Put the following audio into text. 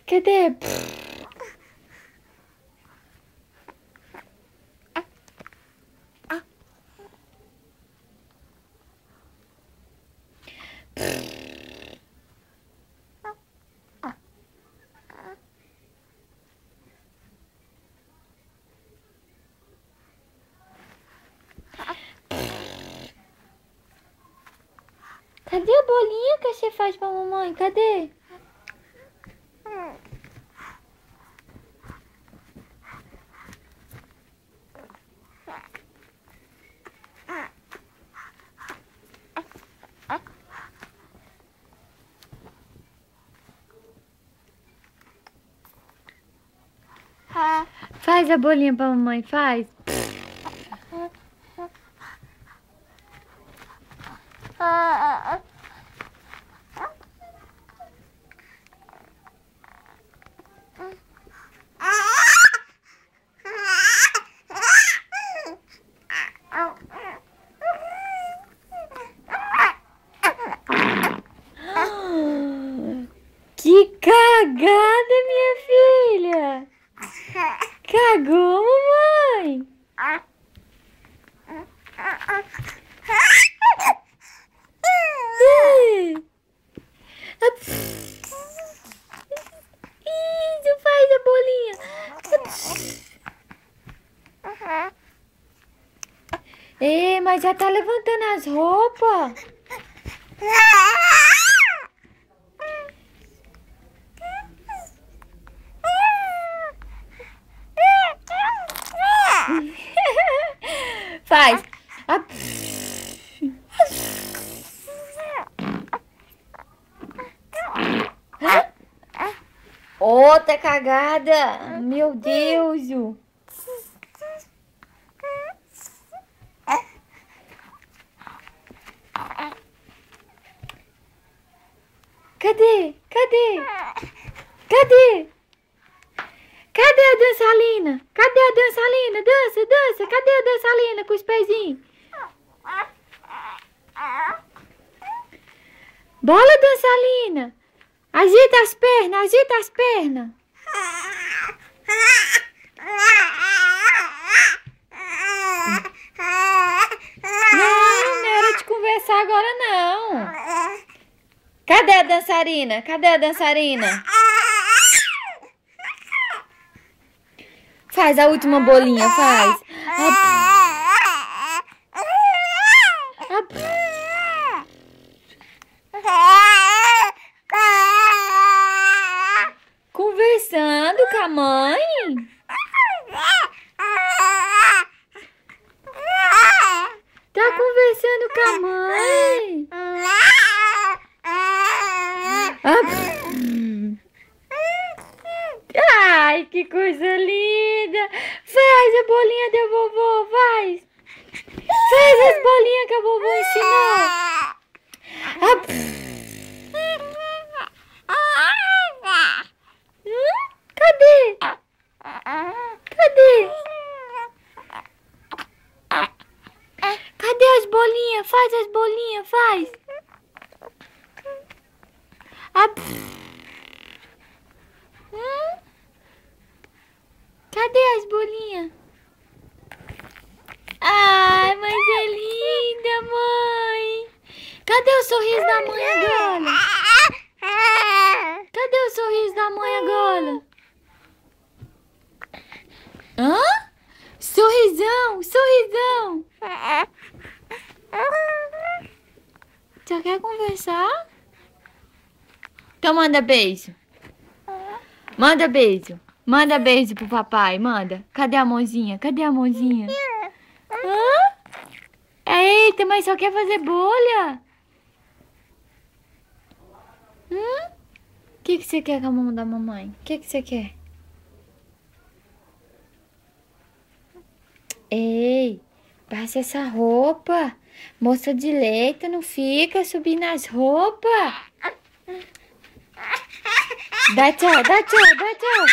Cadê? Cadê a bolinha que você faz pra mamãe? Cadê? Faz a bolinha pra mamãe, faz. Que cagada, minha filha! Cagou, mamãe! Isso, faz a bolinha! Ei, mas já tá levantando as roupas! Faz! Outra cagada! Meu Deus! Cadê? Cadê? Cadê? Cadê a dançarina? Cadê a dançarina? Dança, dança! Cadê a dançarina com os pezinhos? Bola, dançarina! Agita as pernas, agita as pernas! Não, não é hora de conversar agora não! Cadê a dançarina? Cadê a dançarina? Faz a última bolinha, faz. Conversando com a mãe? Tá conversando com a mãe? Ai, que coisa linda! Faz a bolinha da vovó, faz! Faz as bolinhas que a vovó ensinou! Cadê? Cadê? Cadê as bolinhas? Faz as bolinhas, faz! Cadê as bolinhas? Ai, mas é linda, mãe! Cadê o sorriso da mãe agora? Cadê o sorriso da mãe agora? Hã? Sorrisão, sorrisão! Só quer conversar? Então manda beijo. Manda beijo. Manda beijo pro papai, manda. Cadê a mãozinha? Cadê a mãozinha? Hã? Eita, mas só quer fazer bolha? O que você quer com a mão da mamãe? O que você quer? Ei, passa essa roupa. Moça de leite, não fica subindo as roupas. Dá tchau, dá tchau, dá tchau.